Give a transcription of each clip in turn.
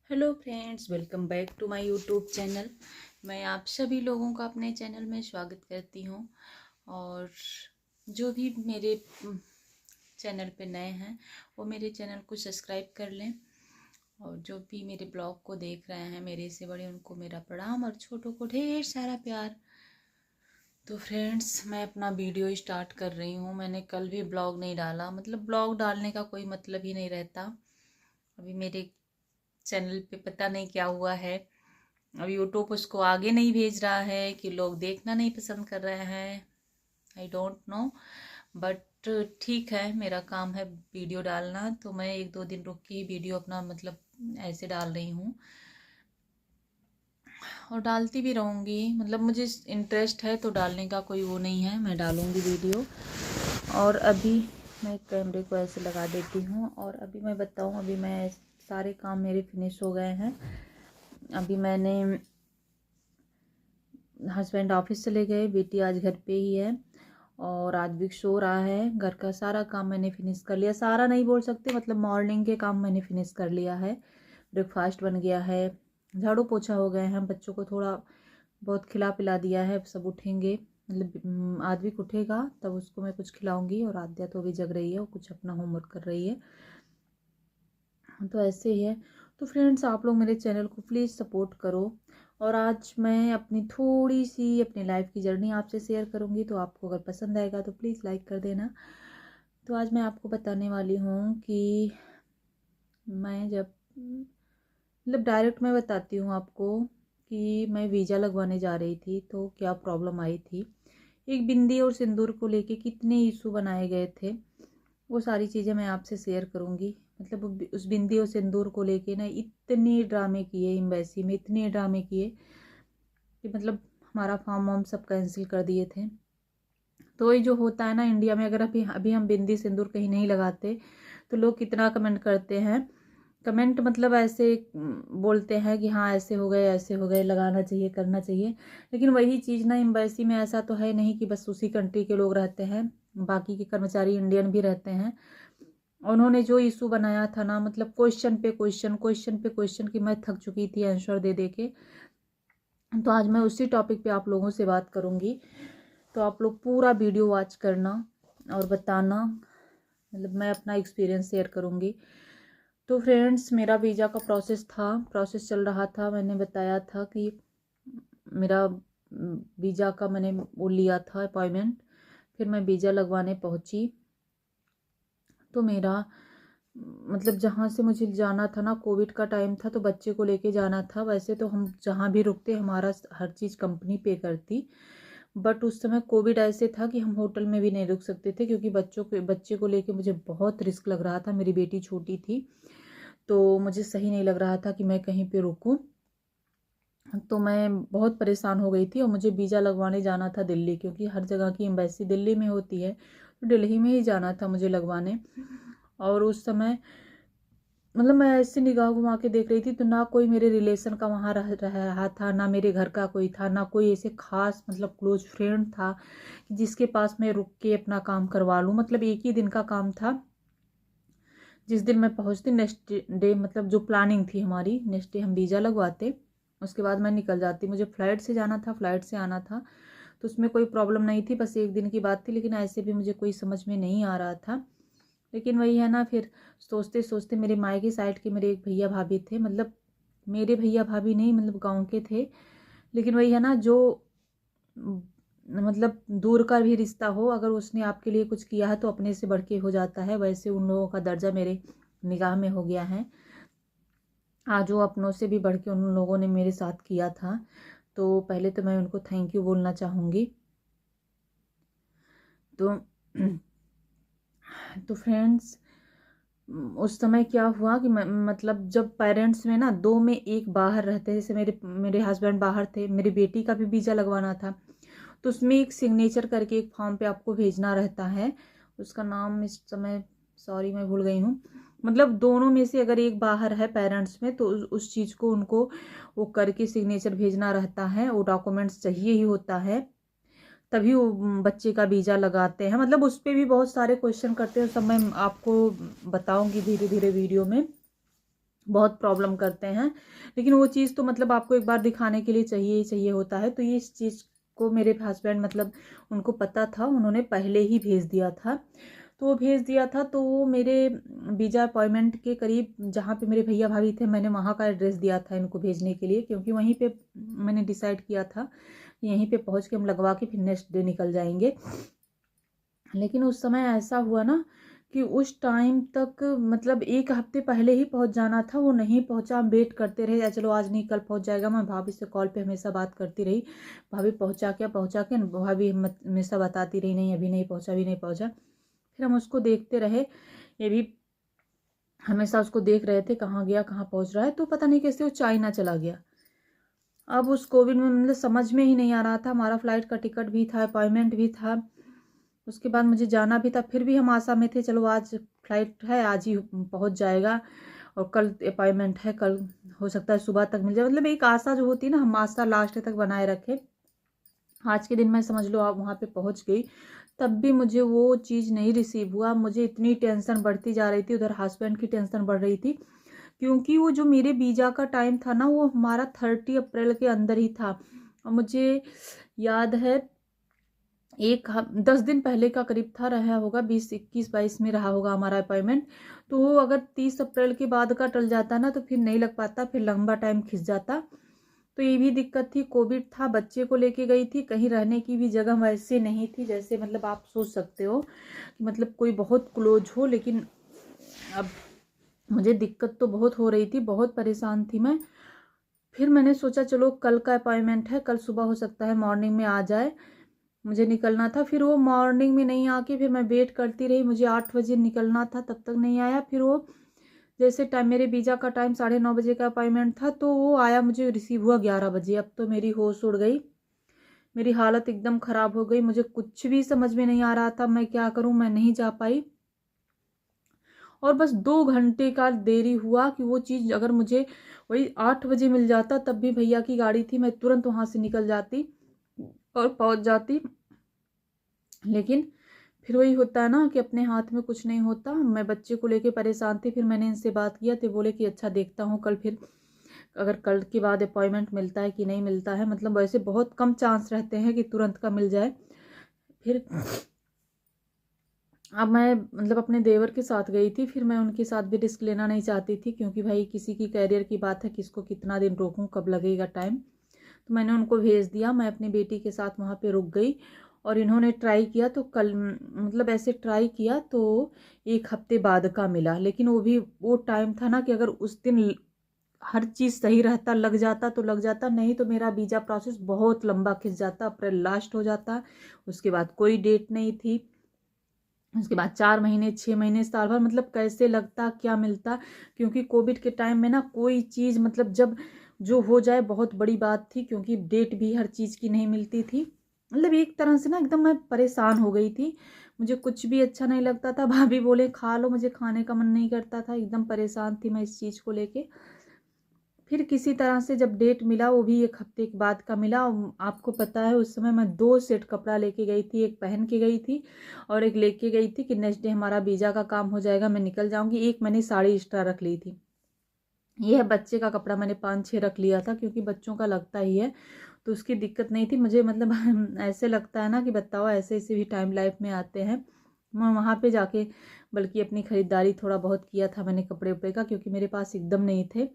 Hello friends, welcome back to my YouTube channel. मैं आप सभी लोगों का अपने चैनल में स्वागत करती हूँ। और जो भी मेरे चैनल पे नए हैं वो मेरे चैनल को सब्सक्राइब कर लें। और जो भी मेरे ब्लॉग को देख रहे हैं, मेरे से बड़े, उनको मेरा प्रणाम और छोटों को ढेर सारा प्यार। तो फ्रेंड्स, मैं अपना वीडियो स्टार्ट कर रही हूँ। मैंने कल भी ब्लॉग नहीं डाला, मतलब ब्लॉग डालने का कोई मतलब ही नहीं रहता। अभी मेरे चैनल पे पता नहीं क्या हुआ है। अब यूट्यूब उसको आगे नहीं भेज रहा है कि लोग देखना नहीं पसंद कर रहे हैं। आई डोंट नो, बट ठीक है, मेरा काम है वीडियो डालना, तो मैं 1-2 दिन रुक के ही वीडियो अपना मतलब ऐसे डाल रही हूँ। और डालती भी रहूँगी, मतलब मुझे इंटरेस्ट है तो डालने का कोई वो नहीं है, मैं डालूँगी वीडियो। और अभी मैं कैमरे को ऐसे लगा देती हूँ। और अभी मैं बताऊँ, अभी मैं सारे काम मेरे फिनिश हो गए हैं। अभी मैंने हस्बैंड ऑफिस चले गए, बेटी आज घर पे ही है और आज भी सो रहा है। घर का सारा काम मैंने फिनिश कर लिया, सारा नहीं बोल सकते, मतलब मॉर्निंग के काम मैंने फिनिश कर लिया है। ब्रेकफास्ट बन गया है, झाड़ू पोछा हो गए हैं, बच्चों को थोड़ा बहुत खिला पिला दिया है। सब उठेंगे, मतलब आद्विक उठेगा तब उसको मैं कुछ खिलाऊंगी। और आद्या तो अभी जग रही है, वो कुछ अपना होमवर्क कर रही है। तो ऐसे ही है। तो फ्रेंड्स, आप लोग मेरे चैनल को प्लीज़ सपोर्ट करो। और आज मैं अपनी थोड़ी सी अपनी लाइफ की जर्नी आपसे शेयर करूंगी, तो आपको अगर पसंद आएगा तो प्लीज़ लाइक कर देना। तो आज मैं आपको बताने वाली हूँ कि मैं जब मतलब डायरेक्ट मैं बताती हूँ आपको कि मैं वीज़ा लगवाने जा रही थी तो क्या प्रॉब्लम आई थी। एक बिंदी और सिंदूर को लेके कितने इशू बनाए गए थे, वो सारी चीज़ें मैं आपसे शेयर करूँगी। मतलब उस बिंदी और सिंदूर को लेके ना इतने ड्रामे किए एम्बेसी में, इतने ड्रामे किए कि मतलब हमारा फॉर्म वॉर्म सब कैंसिल कर दिए थे। तो ये जो होता है ना इंडिया में, अगर अभी अभी हम बिंदी सिंदूर कहीं नहीं लगाते तो लोग कितना कमेंट करते हैं। कमेंट मतलब ऐसे बोलते हैं कि हाँ ऐसे हो गए, ऐसे हो गए, लगाना चाहिए, करना चाहिए। लेकिन वही चीज़ ना एम्बेसी में ऐसा तो है नहीं कि बस उसी कंट्री के लोग रहते हैं, बाकी के कर्मचारी इंडियन भी रहते हैं। उन्होंने जो इशू बनाया था ना, मतलब क्वेश्चन पे क्वेश्चन, क्वेश्चन पे क्वेश्चन, की मैं थक चुकी थी आंसर दे दे के। तो आज मैं उसी टॉपिक पे आप लोगों से बात करूंगी। तो आप लोग पूरा वीडियो वॉच करना और बताना, मतलब मैं अपना एक्सपीरियंस शेयर करूंगी। तो फ्रेंड्स, मेरा वीज़ा का प्रोसेस चल रहा था। मैंने बताया था कि मेरा वीज़ा का मैंने वो लिया था अपॉइंटमेंट। फिर मैं वीज़ा लगवाने पहुंची तो मेरा मतलब जहाँ से मुझे जाना था ना, कोविड का टाइम था तो बच्चे को लेके जाना था। वैसे तो हम जहाँ भी रुकते हमारा हर चीज़ कंपनी पे करती, बट उस समय कोविड ऐसे था कि हम होटल में भी नहीं रुक सकते थे, क्योंकि बच्चे को लेके मुझे बहुत रिस्क लग रहा था। मेरी बेटी छोटी थी तो मुझे सही नहीं लग रहा था कि मैं कहीं पे रुकूं। तो मैं बहुत परेशान हो गई थी और मुझे वीज़ा लगवाने जाना था दिल्ली, क्योंकि हर जगह की एम्बेसी दिल्ली में होती है, तो दिल्ली में ही जाना था मुझे लगवाने। और उस समय मतलब मैं ऐसे निगाह घुमा के देख रही थी तो ना कोई मेरे रिलेशन का वहाँ रह रहा था, ना मेरे घर का कोई था, ना कोई ऐसे खास मतलब क्लोज फ्रेंड था जिसके पास मैं रुक के अपना काम करवा लूँ। मतलब एक ही दिन का काम था। जिस दिन मैं पहुँचती, नेक्स्ट डे मतलब जो प्लानिंग थी हमारी, नेक्स्ट डे हम वीज़ा लगवाते, उसके बाद मैं निकल जाती। मुझे फ़्लाइट से जाना था, फ़्लाइट से आना था, तो उसमें कोई प्रॉब्लम नहीं थी, बस एक दिन की बात थी। लेकिन ऐसे भी मुझे कोई समझ में नहीं आ रहा था। लेकिन वही है ना, फिर सोचते सोचते मेरे मायके साइड के मेरे एक भैया भाभी थे, मतलब मेरे भैया भाभी नहीं, मतलब गांव के थे। लेकिन वही है ना, जो मतलब दूर का भी रिश्ता हो, अगर उसने आपके लिए कुछ किया है तो अपने से बढ़ के हो जाता है। वैसे उन लोगों का दर्जा मेरे निगाह में हो गया है। आज वो अपनों से भी बढ़ के उन लोगों ने मेरे साथ किया था। तो पहले तो मैं उनको थैंक यू बोलना चाहूँगी। तो तो फ्रेंड्स, उस समय क्या हुआ कि मतलब जब पेरेंट्स में ना दो में एक बाहर रहते, जैसे मेरे मेरे हस्बैंड बाहर थे, मेरी बेटी का भी वीज़ा लगवाना था, तो उसमें एक सिग्नेचर करके एक फॉर्म पे आपको भेजना रहता है। उसका नाम इस समय सॉरी मैं भूल गई हूँ। मतलब दोनों में से अगर एक बाहर है पेरेंट्स में, तो उस चीज़ को उनको वो करके सिग्नेचर भेजना रहता है। वो डॉक्यूमेंट्स चाहिए ही होता है, तभी वो बच्चे का वीज़ा लगाते हैं। मतलब उस पर भी बहुत सारे क्वेश्चन करते हैं, सब मैं आपको बताऊंगी धीरे धीरे वीडियो में। बहुत प्रॉब्लम करते हैं। लेकिन वो चीज़ तो मतलब आपको एक बार दिखाने के लिए चाहिए ही चाहिए होता है। तो ये इस चीज़ को मेरे हस्बैंड मतलब उनको पता था, उन्होंने पहले ही भेज दिया था। तो वो भेज दिया था तो वो मेरे वीज़ा अपॉइंटमेंट के करीब जहाँ पे मेरे भैया भाभी थे, मैंने वहाँ का एड्रेस दिया था इनको भेजने के लिए, क्योंकि वहीं पे मैंने डिसाइड किया था यहीं पे पहुँच के हम लगवा के फिर नेक्स्ट डे निकल जाएंगे। लेकिन उस समय ऐसा हुआ ना कि उस टाइम तक मतलब 1 हफ्ते पहले ही पहुंच जाना था, वो नहीं पहुंचा। हम वेट करते रहे, या चलो आज नहीं कल पहुंच जाएगा। मैं भाभी से कॉल पे हमेशा बात करती रही, भाभी पहुंचा क्या पहुंचा क्या। भाभी हमेशा बताती रही नहीं अभी नहीं पहुंचा अभी नहीं पहुंचा। फिर हम उसको देखते रहे, ये भी हमेशा उसको देख रहे थे कहाँ गया कहाँ पहुँच रहा है। तो पता नहीं कैसे वो चाइना चला गया। अब उस कोविड में मतलब समझ में ही नहीं आ रहा था। हमारा फ्लाइट का टिकट भी था, अपॉइंटमेंट भी था, उसके बाद मुझे जाना भी था। फिर भी हम आशा में थे चलो आज फ्लाइट है, आज ही पहुंच जाएगा, और कल अपॉइंटमेंट है, कल हो सकता है सुबह तक मिल जाए। मतलब एक आशा जो होती है ना, हम आशा लास्ट तक बनाए रखे। आज के दिन मैं समझ लो आप वहाँ पे पहुँच गई, तब भी मुझे वो चीज़ नहीं रिसीव हुआ। मुझे इतनी टेंशन बढ़ती जा रही थी, उधर हस्बैंड की टेंशन बढ़ रही थी, क्योंकि वो जो मेरे वीज़ा का टाइम था ना, वो हमारा 30 अप्रैल के अंदर ही था। और मुझे याद है 10 दिन पहले का करीब था, रहा होगा 20 21 22 में रहा होगा हमारा अपॉइंटमेंट। तो वो अगर 30 अप्रैल के बाद का टल जाता ना तो फिर नहीं लग पाता, फिर लंबा टाइम खिंच जाता। तो ये भी दिक्कत थी, कोविड था, बच्चे को लेके गई थी, कहीं रहने की भी जगह वैसे नहीं थी जैसे मतलब आप सोच सकते हो कि मतलब कोई बहुत क्लोज हो। लेकिन अब मुझे दिक्कत तो बहुत हो रही थी, बहुत परेशान थी मैं। फिर मैंने सोचा चलो कल का अपॉइंटमेंट है, कल सुबह हो सकता है मॉर्निंग में आ जाए, मुझे निकलना था। फिर वो मॉर्निंग में नहीं आके फिर मैं वेट करती रही, मुझे 8 बजे निकलना था, तब तक नहीं आया। फिर वो जैसे टाइम मेरे वीज़ा का टाइम 9:30 का अपॉइंटमेंट था, तो वो आया, मुझे रिसीव हुआ 11 बजे। अब तो मेरी होश उड़ गई, मेरी हालत एकदम ख़राब हो गई, मुझे कुछ भी समझ में नहीं आ रहा था मैं क्या करूं। मैं नहीं जा पाई, और बस 2 घंटे का देरी हुआ कि वो चीज़ अगर मुझे वही 8 बजे मिल जाता, तब भी भैया की गाड़ी थी, मैं तुरंत वहाँ से निकल जाती और पहुँच जाती। लेकिन फिर वही होता है ना कि अपने हाथ में कुछ नहीं होता। मैं बच्चे को लेके परेशान थी, फिर मैंने इनसे बात किया तो बोले कि अच्छा देखता हूँ कल, फिर अगर कल के बाद अपॉइंटमेंट मिलता है कि नहीं मिलता है। मतलब वैसे बहुत कम चांस रहते हैं कि तुरंत का मिल जाए। फिर अब मैं मतलब अपने देवर के साथ गई थी, फिर मैं उनके साथ भी रिस्क लेना नहीं चाहती थी, क्योंकि भाई किसी की कैरियर की बात है, किसको कितना दिन रोकूं, कब लगेगा टाइम। तो मैंने उनको भेज दिया, मैं अपनी बेटी के साथ वहाँ पे रुक गई। और इन्होंने ट्राई किया तो कल मतलब ऐसे ट्राई किया तो 1 हफ्ते बाद का मिला। लेकिन वो भी वो टाइम था ना कि अगर उस दिन हर चीज़ सही रहता, लग जाता तो लग जाता, नहीं तो मेरा वीज़ा प्रोसेस बहुत लंबा खिंच जाता, अप्रैल लास्ट हो जाता। उसके बाद कोई डेट नहीं थी, उसके बाद 4 महीने 6 महीने साल भर, मतलब कैसे लगता क्या मिलता। क्योंकि कोविड के टाइम में ना कोई चीज़ मतलब जब जो हो जाए बहुत बड़ी बात थी, क्योंकि डेट भी हर चीज़ की नहीं मिलती थी। मतलब एक तरह से ना एकदम मैं परेशान हो गई थी, मुझे कुछ भी अच्छा नहीं लगता था। भाभी बोले खा लो, मुझे खाने का मन नहीं करता था, एकदम परेशान थी मैं इस चीज़ को लेके। फिर किसी तरह से जब डेट मिला, वो भी 1 हफ्ते के बाद का मिला। आपको पता है उस समय मैं 2 सेट कपड़ा लेके गई थी, एक पहन के गई थी और एक लेके गई थी कि नेक्स्ट डे हमारा वीज़ा का काम हो जाएगा, मैं निकल जाऊंगी। एक मैंने साड़ी एक्स्ट्रा रख ली थी। यह है बच्चे का कपड़ा मैंने 5-6 रख लिया था, क्योंकि बच्चों का लगता ही है तो उसकी दिक्कत नहीं थी मुझे। मतलब ऐसे लगता है ना कि बताओ ऐसे ऐसे भी टाइम लाइफ में आते हैं। मैं वहाँ पे जाके बल्कि अपनी ख़रीदारी थोड़ा बहुत किया था मैंने कपड़े उपड़े का, क्योंकि मेरे पास एकदम नहीं थे।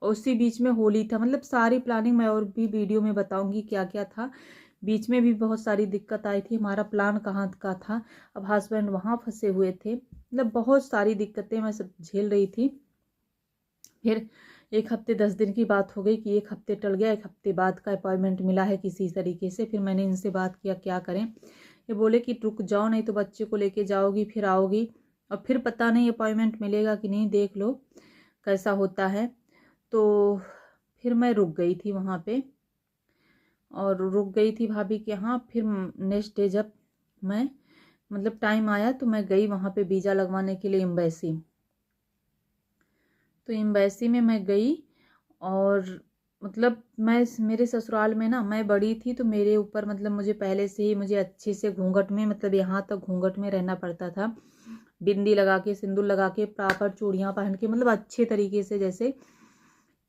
उसी बीच में होली था, मतलब सारी प्लानिंग मैं और भी वीडियो में बताऊंगी क्या क्या था। बीच में भी बहुत सारी दिक्कत आई थी, हमारा प्लान कहाँ का था, अब हस्बैंड वहाँ फंसे हुए थे, मतलब बहुत सारी दिक्कतें मैं सब झेल रही थी। फिर 1 हफ्ते 10 दिन की बात हो गई कि 1 हफ्ते टल गया, 1 हफ्ते बाद का अपॉइंटमेंट मिला है किसी तरीके से। फिर मैंने इनसे बात किया क्या करें। ये बोले कि रुक जाओ, नहीं तो बच्चे को लेके जाओगी फिर आओगी, और फिर पता नहीं अपॉइंटमेंट मिलेगा कि नहीं, देख लो कैसा होता है। तो फिर मैं रुक गई थी वहाँ पे, और रुक गई थी भाभी के यहाँ। फिर नेक्स्ट डे जब मैं मतलब टाइम आया तो मैं गई वहाँ पे वीज़ा लगवाने के लिए एम्बेसी। तो एम्बेसी में मैं गई, और मतलब मैं मेरे ससुराल में ना मैं बड़ी थी, तो मेरे ऊपर मतलब मुझे पहले से ही मुझे अच्छे से घूंघट में मतलब यहाँ तक घूंघट में रहना पड़ता था। बिंदी लगा के, सिंदूर लगा के, प्रॉपर चूड़ियाँ पहन के, मतलब अच्छे तरीके से, जैसे,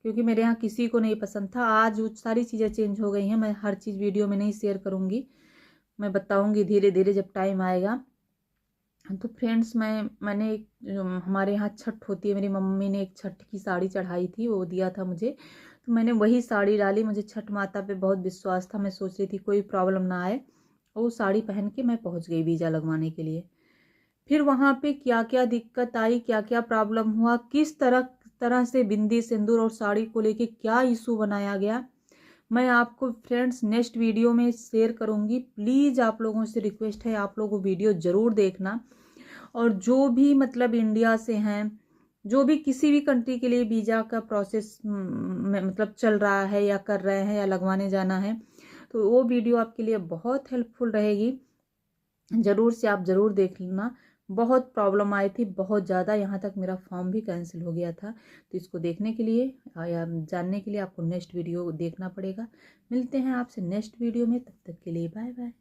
क्योंकि मेरे यहाँ किसी को नहीं पसंद था। आज वो सारी चीज़ें चेंज हो गई हैं। मैं हर चीज़ वीडियो में नहीं शेयर करूँगी, मैं बताऊँगी धीरे धीरे जब टाइम आएगा। तो फ्रेंड्स, मैंने हमारे यहाँ छठ होती है, मेरी मम्मी ने एक छठ की साड़ी चढ़ाई थी, वो दिया था मुझे, तो मैंने वही साड़ी डाली। मुझे छठ माता पे बहुत विश्वास था, मैं सोच रही थी कोई प्रॉब्लम ना आए, और वो साड़ी पहन के मैं पहुँच गई वीज़ा लगवाने के लिए। फिर वहाँ पे क्या क्या दिक्कत आई, क्या क्या प्रॉब्लम हुआ, किस तरह तरह से बिंदी, सिंदूर और साड़ी को लेके क्या इशू बनाया गया, मैं आपको फ्रेंड्स नेक्स्ट वीडियो में शेयर करूँगी। प्लीज़ आप लोगों से रिक्वेस्ट है, आप लोगों वीडियो ज़रूर देखना। और जो भी मतलब इंडिया से हैं, जो भी किसी भी कंट्री के लिए वीज़ा का प्रोसेस में मतलब चल रहा है या कर रहे हैं या लगवाने जाना है, तो वो वीडियो आपके लिए बहुत हेल्पफुल रहेगी। ज़रूर से आप ज़रूर देख लेना। बहुत प्रॉब्लम आई थी, बहुत ज़्यादा, यहाँ तक मेरा फॉर्म भी कैंसिल हो गया था। तो इसको देखने के लिए या जानने के लिए आपको नेक्स्ट वीडियो देखना पड़ेगा। मिलते हैं आपसे नेक्स्ट वीडियो में, तब तक के लिए बाय बाय।